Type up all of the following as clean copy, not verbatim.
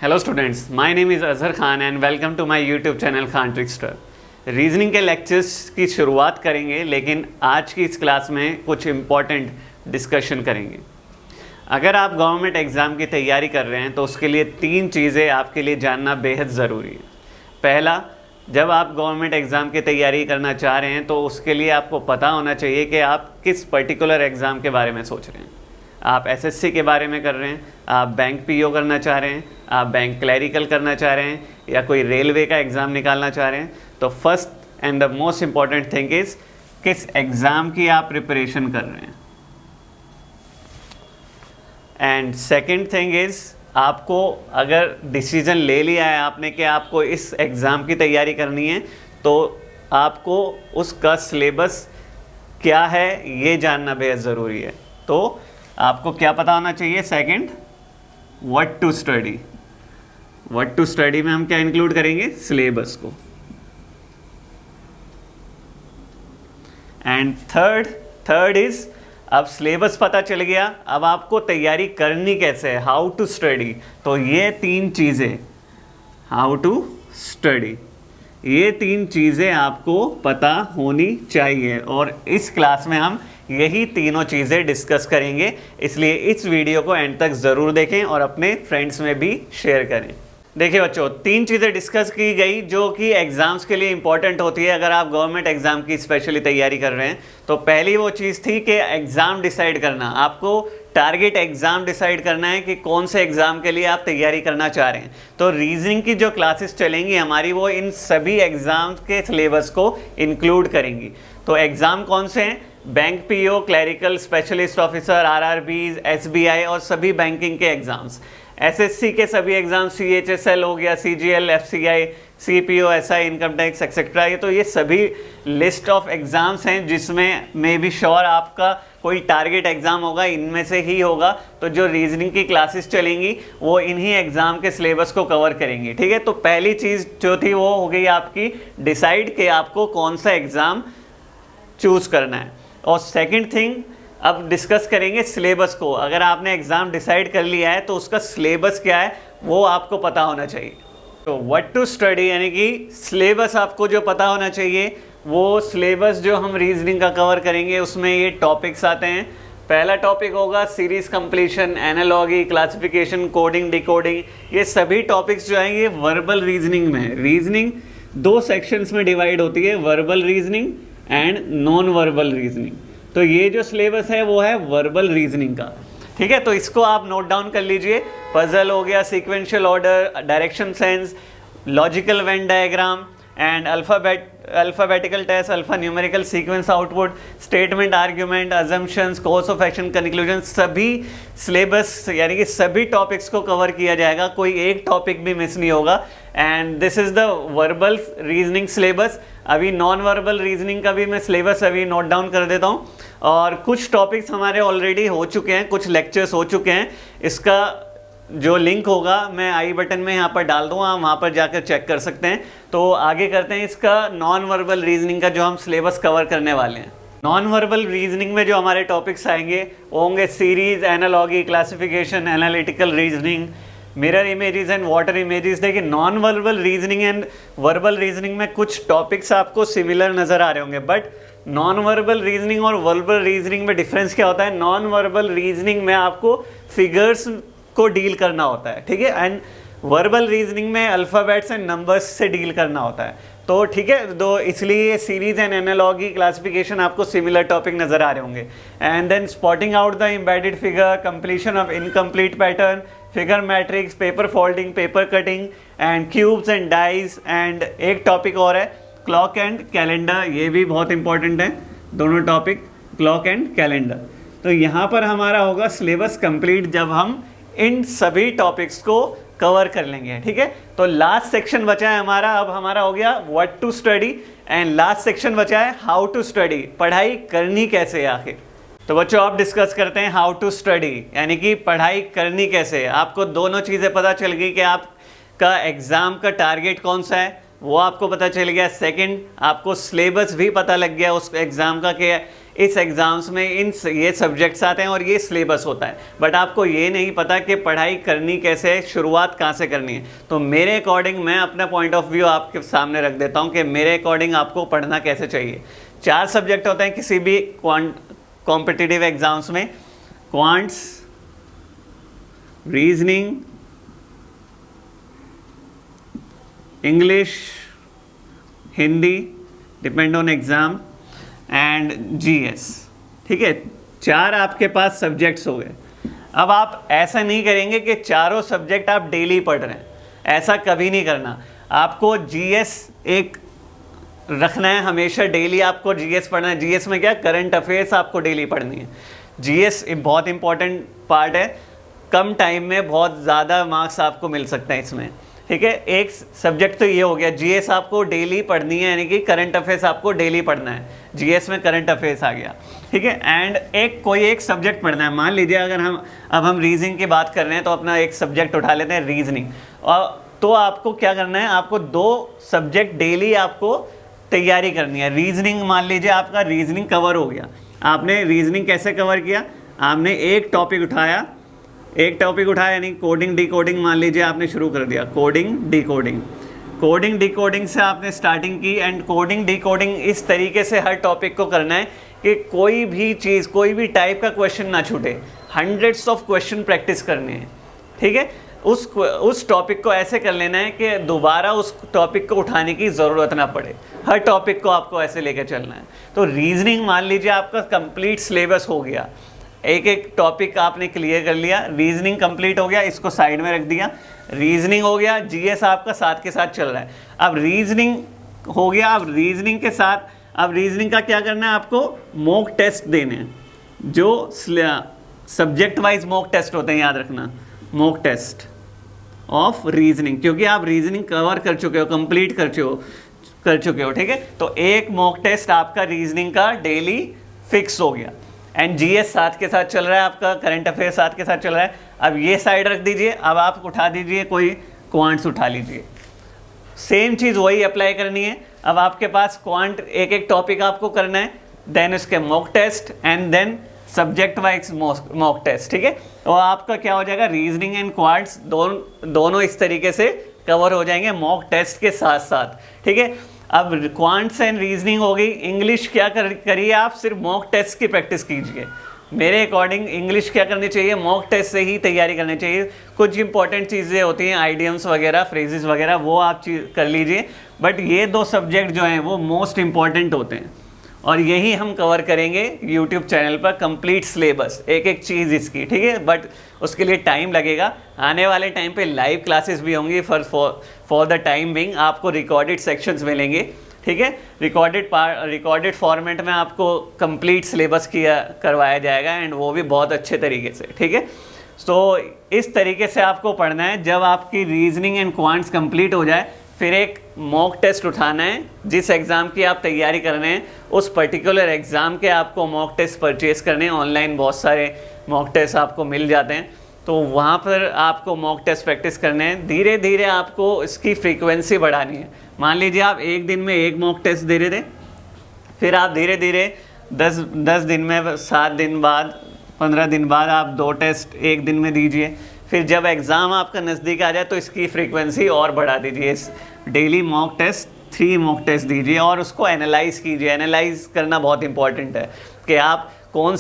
Hello students, my name is Azhar Khan and welcome to my YouTube channel Khan trickster. Reasoning के lectures की शुरुआत करेंगे, लेकिन आज की इस क्लास में कुछ इम्पॉर्टेंट डिस्कशन करेंगे। अगर आप गवर्नमेंट एग्ज़ाम की तैयारी कर रहे हैं तो उसके लिए 3 चीज़ें आपके लिए जानना बेहद ज़रूरी है। पहला, जब आप गवर्नमेंट एग्ज़ाम की तैयारी करना चाह रहे हैं तो उसके लिए आपको पता होना चाहिए कि आप किस पर्टिकुलर एग्ज़ाम के बारे में सोच रहे हैं। आप एसएससी के बारे में कर रहे हैं, आप बैंक पीओ करना चाह रहे हैं, आप बैंक क्लैरिकल करना चाह रहे हैं, या कोई रेलवे का एग्ज़ाम निकालना चाह रहे हैं। तो first and the most important thing is किस एग्ज़ाम की आप प्रिपरेशन कर रहे हैं। एंड सेकेंड थिंग इज़, आपको अगर डिसीज़न ले लिया है आपने कि आपको इस एग्ज़ाम की तैयारी करनी है, तो आपको उसका सिलेबस क्या है ये जानना बेहद ज़रूरी है। तो आपको क्या पता होना चाहिए? Second, what to study. What to study में हम क्या इंक्लूड करेंगे? सिलेबस को। एंड थर्ड इज, अब सिलेबस पता चल गया, अब आपको तैयारी करनी कैसे है, हाउ टू स्टडी। तो ये 3 चीज़ें, हाउ टू स्टडी, ये 3 चीज़ें आपको पता होनी चाहिए। और इस क्लास में हम यही तीनों चीज़ें डिस्कस करेंगे, इसलिए इस वीडियो को एंड तक ज़रूर देखें और अपने फ्रेंड्स में भी शेयर करें। देखिए बच्चों, 3 चीज़ें डिस्कस की गई जो कि एग्ज़ाम्स के लिए इंपॉर्टेंट होती है अगर आप गवर्नमेंट एग्ज़ाम की स्पेशली तैयारी कर रहे हैं। तो पहली वो चीज़ थी कि एग्ज़ाम डिसाइड करना, आपको टारगेट एग्ज़ाम डिसाइड करना है कि कौन से एग्ज़ाम के लिए आप तैयारी करना चाह रहे हैं। तो रीजनिंग की जो क्लासेस चलेंगी हमारी, वो इन सभी एग्ज़ाम के सिलेबस को इंक्लूड करेंगी। तो एग्ज़ाम कौन से हैं? Bank PO, clerical, specialist officer, RRBs, SBI और सभी बैंकिंग के एग्ज़ाम्स। एसएससी के सभी एग्ज़ाम, सीएचएसएल हो गया, CGL, FCI, CPO, SI, income tax etcetera. ये तो ये सभी लिस्ट ऑफ एग्ज़ाम्स हैं जिसमें मे बी श्योर आपका कोई टारगेट एग्ज़ाम होगा, इनमें से ही होगा। तो जो रीजनिंग की क्लासेस चलेंगी वो इन्हीं एग्ज़ाम के सिलेबस को कवर करेंगी। ठीक है, तो पहली चीज़ जो थी वो हो गई आपकी डिसाइड कि आपको कौन सा एग्ज़ाम चूज़ करना है। और सेकंड थिंग, अब डिस्कस करेंगे सिलेबस को। अगर आपने एग्ज़ाम डिसाइड कर लिया है तो उसका सिलेबस क्या है वो आपको पता होना चाहिए। तो व्हाट टू स्टडी यानी कि सिलेबस आपको जो पता होना चाहिए, वो सिलेबस जो हम रीजनिंग का कवर करेंगे उसमें ये टॉपिक्स आते हैं। पहला टॉपिक होगा series completion, analogy, classification, coding, decoding. ये सभी टॉपिक्स जो हैं ये वर्बल रीजनिंग में है। रीजनिंग 2 सेक्शंस में डिवाइड होती है, verbal reasoning and non verbal reasoning. तो ये जो सिलेबस है वो है वर्बल रीजनिंग का। ठीक है, तो इसको आप नोट डाउन कर लीजिए। पजल हो गया, sequential order, direction sense, logical Venn diagram and alphabetical test, alpha numerical sequence output, statement, argument, assumptions, course of action, conclusion, सभी सिलेबस यानी कि सभी टॉपिक्स को कवर किया जाएगा, कोई एक टॉपिक भी मिस नहीं होगा। And this is the verbal reasoning syllabus. अभी नॉन वर्बल रीजनिंग का भी मैं सिलेबस अभी नोट डाउन कर देता हूँ। और कुछ टॉपिक्स हमारे ऑलरेडी हो चुके हैं, कुछ लेक्चर्स हो चुके हैं। इसका जो लिंक होगा मैं आई बटन में यहाँ पर डाल दूँगा, आप वहाँ पर जाकर चेक कर सकते हैं। तो आगे करते हैं इसका नॉन वर्बल रीजनिंग का जो हम सिलेबस कवर करने वाले हैं। नॉन वर्बल रीजनिंग में जो हमारे टॉपिक्स आएंगे वो होंगे series, analogy, classification, analytical reasoning, mirror images and water images. देखिए, non verbal reasoning and verbal reasoning में कुछ टॉपिक्स आपको सिमिलर नज़र आ रहे होंगे, बट नॉन वर्बल रीजनिंग और वर्बल रीजनिंग में डिफरेंस क्या होता है? नॉन वर्बल रीजनिंग में आपको फिगर्स को डील करना होता है, ठीक है, एंड वर्बल रीजनिंग में अल्फ़ाबेट्स एंड नंबर्स से डील करना होता है। तो ठीक है, तो इसलिए सीरीज एंड एनालॉजी, क्लासिफिकेशन आपको सिमिलर टॉपिक नज़र आ रहे होंगे। And then spotting out the embedded figure, completion of incomplete pattern, figure matrix, paper folding, paper cutting and cubes and dice. And एक टॉपिक और है क्लॉक एंड कैलेंडर, ये भी बहुत इंपॉर्टेंट है, दोनों टॉपिक क्लॉक एंड कैलेंडर। तो यहाँ पर हमारा होगा सिलेबस कंप्लीट जब हम इन सभी टॉपिक्स को कवर कर लेंगे। ठीक है, तो लास्ट सेक्शन बचा है हमारा, अब हमारा हो गया what to study and last section बचा है हाउ टू स्टडी, पढ़ाई करनी कैसे है आखिर। तो बच्चों अब डिस्कस करते हैं हाउ टू स्टडी यानी कि पढ़ाई करनी कैसे है। आपको दोनों चीज़ें पता चल गई कि आपका एग्ज़ाम का टारगेट कौन सा है, वो आपको पता चल गया। सेकंड, आपको सिलेबस भी पता लग गया उस एग्ज़ाम का कि इस एग्ज़ाम्स में ये सब्जेक्ट्स आते हैं और ये सिलेबस होता है, बट आपको ये नहीं पता कि पढ़ाई करनी कैसे है, शुरुआत कहाँ से करनी है। तो मेरे अकॉर्डिंग मैं अपना पॉइंट ऑफ व्यू आपके सामने रख देता हूँ कि मेरे अकॉर्डिंग आपको पढ़ना कैसे चाहिए। 4 सब्जेक्ट होते हैं किसी भी कॉम्पिटिटिव एग्ज़ाम्स में, quants, reasoning, English, Hindi depend on exam and GS. ठीक है, 4 आपके पास सब्जेक्ट्स हो गए। अब आप ऐसा नहीं करेंगे कि चारों सब्जेक्ट आप डेली पढ़ रहे हैं, ऐसा कभी नहीं करना। आपको जीएस एक रखना है, हमेशा डेली आपको जीएस पढ़ना है। जीएस में क्या, करंट अफेयर्स आपको डेली पढ़नी है। जीएस बहुत इंपॉर्टेंट पार्ट है, कम टाइम में बहुत ज़्यादा मार्क्स आपको मिल सकते हैं इसमें। ठीक है, एक सब्जेक्ट तो ये हो गया, जीएस आपको डेली पढ़नी है, यानी कि करंट अफेयर्स आपको डेली पढ़ना है। जीएस में करंट अफेयर्स आ गया। ठीक है, एंड कोई एक सब्जेक्ट पढ़ना है। मान लीजिए अगर हम रीजनिंग की बात कर रहे हैं तो अपना एक सब्जेक्ट उठा लेते हैं, रीजनिंग। और तो आपको क्या करना है, आपको 2 सब्जेक्ट डेली आपको तैयारी करनी है। रीजनिंग, मान लीजिए आपका रीजनिंग कवर हो गया, आपने रीजनिंग कैसे कवर किया, आपने एक टॉपिक उठाया यानी कोडिंग डिकोडिंग, मान लीजिए आपने शुरू कर दिया कोडिंग डिकोडिंग से आपने स्टार्टिंग की। एंड कोडिंग डिकोडिंग इस तरीके से हर टॉपिक को करना है कि कोई भी चीज़, कोई भी टाइप का क्वेश्चन ना छूटे। हंड्रेड्स ऑफ क्वेश्चन प्रैक्टिस करने हैं। ठीक है, उस टॉपिक को ऐसे कर लेना है कि दोबारा उस टॉपिक को उठाने की ज़रूरत ना पड़े। हर टॉपिक को आपको ऐसे लेकर चलना है। तो रीजनिंग मान लीजिए आपका कंप्लीट सिलेबस हो गया, एक टॉपिक आपने क्लियर कर लिया, रीजनिंग कंप्लीट हो गया, इसको साइड में रख दिया। रीजनिंग हो गया, जीएस आपका साथ के साथ चल रहा है। अब रीजनिंग हो गया, अब रीजनिंग के साथ अब रीजनिंग का क्या करना है, आपको मॉक टेस्ट देने हैं, जो सब्जेक्ट वाइज मॉक टेस्ट होते हैं, याद रखना, मॉक टेस्ट ऑफ रीजनिंग, क्योंकि आप रीजनिंग कवर कर चुके हो, कंप्लीट कर चुके हो। ठीक है, तो एक मॉक टेस्ट आपका रीजनिंग का डेली फिक्स हो गया। एंड जीएस साथ के साथ चल रहा है, आपका करंट अफेयर साथ के साथ चल रहा है। अब ये साइड रख दीजिए, अब आप उठा दीजिए कोई क्वांट्स उठा लीजिए, सेम चीज़ वही अप्लाई करनी है। अब आपके पास क्वांट एक टॉपिक आपको करना है, देन उसके mock test and then subject wise mock test. ठीक है, और आपका क्या हो जाएगा, रीजनिंग एंड क्वांट्स दोनों इस तरीके से कवर हो जाएंगे मॉक टेस्ट के साथ साथ। ठीक है, अब क्वांट्स एंड रीजनिंग हो गई। इंग्लिश क्या करिए, आप सिर्फ मॉक टेस्ट की प्रैक्टिस कीजिए। मेरे अकॉर्डिंग इंग्लिश क्या करनी चाहिए, मॉक टेस्ट से ही तैयारी करनी चाहिए। कुछ इंपॉर्टेंट चीज़ें होती हैं, आइडियम्स वगैरह, फ्रेजेस वगैरह, वो आप कर लीजिए, बट ये 2 सब्जेक्ट जो हैं वो मोस्ट इंपॉर्टेंट होते हैं और यही हम कवर करेंगे यूट्यूब चैनल पर, कंप्लीट सिलेबस, एक चीज़ इसकी। ठीक है, बट उसके लिए टाइम लगेगा। आने वाले टाइम पे लाइव क्लासेस भी होंगी। फॉर द टाइम बिंग आपको रिकॉर्डेड सेक्शंस मिलेंगे। ठीक है, रिकॉर्डेड फॉर्मेट में आपको कंप्लीट सिलेबस करवाया जाएगा एंड वो भी बहुत अच्छे तरीके से। ठीक है, तो इस तरीके से आपको पढ़ना है। जब आपकी रीजनिंग एंड क्वांट्स कंप्लीट हो जाए, फिर एक मॉक टेस्ट उठाना है। जिस एग्ज़ाम की आप तैयारी कर रहे हैं उस पर्टिकुलर एग्ज़ाम के आपको मॉक टेस्ट परचेज़ करने हैं। ऑनलाइन बहुत सारे मॉक टेस्ट आपको मिल जाते हैं, तो वहाँ पर आपको मॉक टेस्ट प्रैक्टिस करने हैं। धीरे धीरे आपको इसकी फ्रीक्वेंसी बढ़ानी है। मान लीजिए आप एक दिन में एक मॉक टेस्ट दे रहे थे, फिर आप धीरे धीरे 10 दिन में, 7 दिन बाद, 15 दिन बाद आप 2 टेस्ट एक दिन में दीजिए। फिर जब एग्ज़ाम आपका नज़दीक आ जाए तो इसकी फ्रीक्वेंसी और बढ़ा दीजिए। Daily mock test 3 mock test दीजिए और उसको एनालाइज़ कीजिए। एनालाइज़ करना बहुत इंपॉर्टेंट है कि आप कौन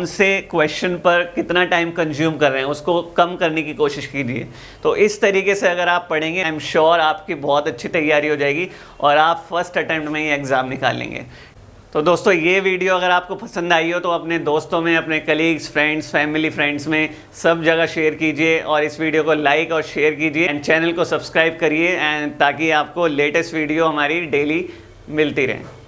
से क्वेश्चन पर कितना टाइम कंज्यूम कर रहे हैं, उसको कम करने की कोशिश कीजिए। तो इस तरीके से अगर आप पढ़ेंगे, आई एम श्योर आपकी बहुत अच्छी तैयारी हो जाएगी और आप फर्स्ट अटेम्प्ट में ही एग्ज़ाम निकाल लेंगे। तो दोस्तों, ये वीडियो अगर आपको पसंद आई हो तो अपने दोस्तों में, अपने कलीग्स, फ्रेंड्स, फैमिली फ्रेंड्स में सब जगह शेयर कीजिए और इस वीडियो को लाइक और शेयर कीजिए एंड चैनल को सब्सक्राइब करिए एंड ताकि आपको लेटेस्ट वीडियो हमारी डेली मिलती रहे।